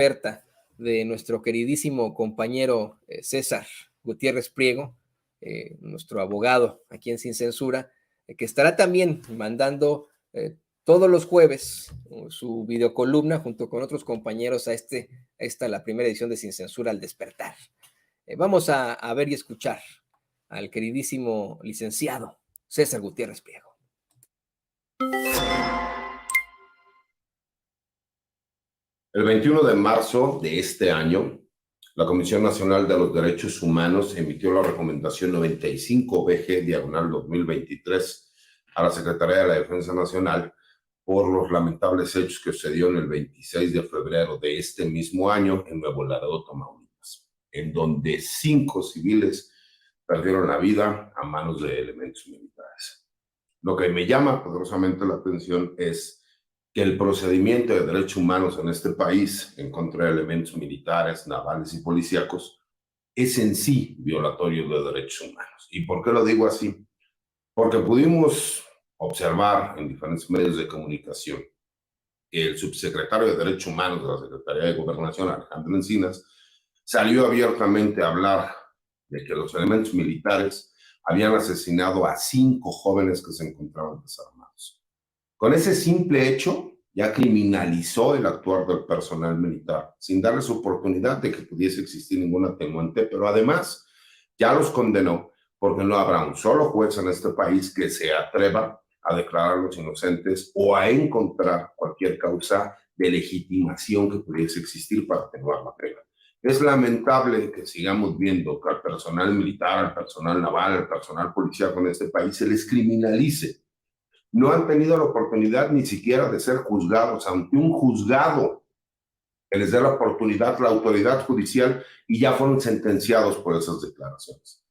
experta de nuestro queridísimo compañero César Gutiérrez Priego, nuestro abogado aquí en Sin Censura, que estará también mandando todos los jueves su videocolumna junto con otros compañeros a esta la primera edición de Sin Censura al despertar. Vamos a ver y escuchar al queridísimo licenciado César Gutiérrez Priego. El 21 de marzo de este año, la Comisión Nacional de los Derechos Humanos emitió la recomendación 95-BG/2023 a la Secretaría de la Defensa Nacional por los lamentables hechos que sucedieron el 26 de febrero de este mismo año en Nuevo Laredo, Tamaulipas, en donde 5 civiles perdieron la vida a manos de elementos militares. Lo que me llama poderosamente la atención es que el procedimiento de derechos humanos en este país en contra de elementos militares, navales y policíacos es en sí violatorio de derechos humanos. ¿Y por qué lo digo así? Porque pudimos observar en diferentes medios de comunicación que el subsecretario de Derechos Humanos de la Secretaría de Gobernación, Alejandro Encinas, salió abiertamente a hablar de que los elementos militares habían asesinado a 5 jóvenes que se encontraban desarmados. Con ese simple hecho, ya criminalizó el actuar del personal militar, sin darles oportunidad de que pudiese existir ningún atenuante, pero además ya los condenó, porque no habrá un solo juez en este país que se atreva a declararlos inocentes o a encontrar cualquier causa de legitimación que pudiese existir para atenuar la pena. Es lamentable que sigamos viendo que al personal militar, al personal naval, al personal policial en este país se les criminalice. No han tenido la oportunidad ni siquiera de ser juzgados ante un juzgado que les dé la oportunidad, la autoridad judicial, y ya fueron sentenciados por esas declaraciones.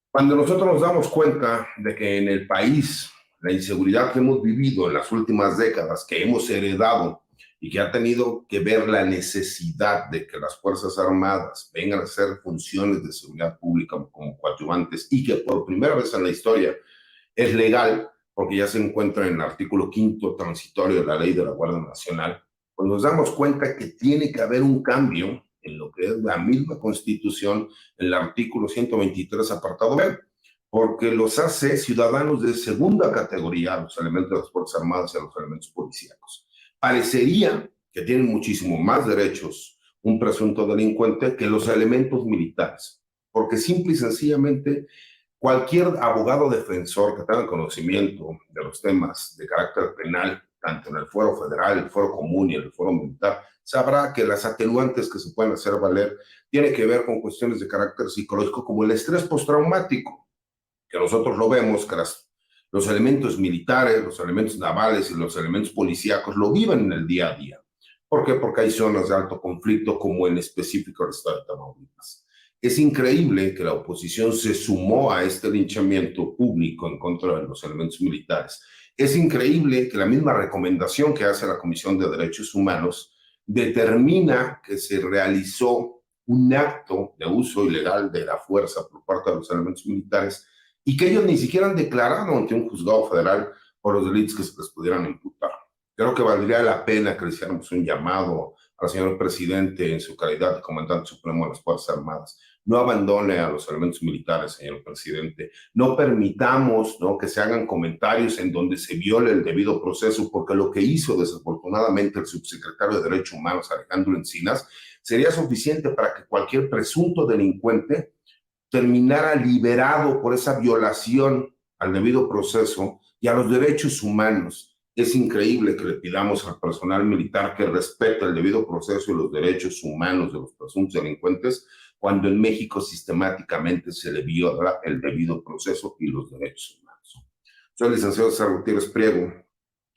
Cuando nosotros nos damos cuenta de que en el país la inseguridad que hemos vivido en las últimas décadas, que hemos heredado y que ha tenido que ver la necesidad de que las Fuerzas Armadas vengan a hacer funciones de seguridad pública como coadyuvantes y que por primera vez en la historia es legal, porque ya se encuentra en el artículo 5º transitorio de la Ley de la Guardia Nacional, pues nos damos cuenta que tiene que haber un cambio en lo que es la misma Constitución, en el artículo 123, apartado B, porque los hace ciudadanos de segunda categoría a los elementos de las Fuerzas Armadas y a los elementos policíacos. Parecería que tienen muchísimo más derechos un presunto delincuente que los elementos militares, porque simple y sencillamente cualquier abogado defensor que tenga conocimiento de los temas de carácter penal, tanto en el fuero federal, el fuero común y el fuero militar, sabrá que las atenuantes que se pueden hacer valer tienen que ver con cuestiones de carácter psicológico como el estrés postraumático, que nosotros lo vemos, que los elementos militares, los elementos navales y los elementos policíacos lo viven en el día a día. ¿Por qué? Porque hay zonas de alto conflicto, como en específico el estado de Tamaulipas. Es increíble que la oposición se sumó a este linchamiento público en contra de los elementos militares. Es increíble que la misma recomendación que hace la Comisión de Derechos Humanos determina que se realizó un acto de uso ilegal de la fuerza por parte de los elementos militares y que ellos ni siquiera han declarado ante un juzgado federal por los delitos que se les pudieran imputar. Creo que valdría la pena que le hiciéramos un llamado al señor presidente en su calidad de comandante supremo de las Fuerzas Armadas. No abandone a los elementos militares, señor presidente. No permitamos, ¿no?, que se hagan comentarios en donde se viole el debido proceso, porque lo que hizo desafortunadamente el subsecretario de Derechos Humanos, Alejandro Encinas, sería suficiente para que cualquier presunto delincuente terminara liberado por esa violación al debido proceso y a los derechos humanos. Es increíble que le pidamos al personal militar que respete el debido proceso y los derechos humanos de los presuntos delincuentes, cuando en México sistemáticamente se le viola el debido proceso y los derechos humanos. Soy el licenciado César Gutiérrez Priego.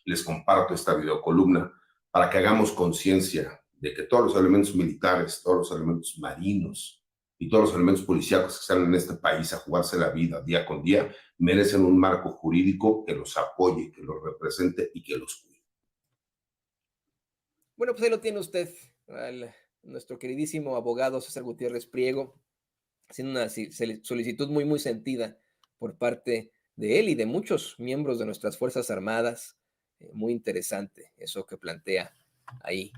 Les comparto esta videocolumna para que hagamos conciencia de que todos los elementos militares, todos los elementos marinos y todos los elementos policíacos que están en este país a jugarse la vida día con día merecen un marco jurídico que los apoye, que los represente y que los cuide. Bueno, pues ahí lo tiene usted, nuestro queridísimo abogado César Gutiérrez Priego, haciendo una solicitud muy, muy sentida por parte de él y de muchos miembros de nuestras Fuerzas Armadas. Muy interesante eso que plantea ahí.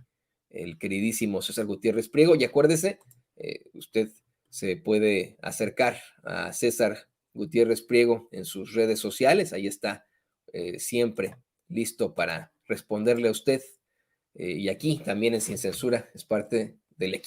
el queridísimo César Gutiérrez Priego. Y acuérdese, usted se puede acercar a César Gutiérrez Priego en sus redes sociales. Ahí está siempre listo para responderle a usted. Y aquí también en Sin Censura es parte del equipo.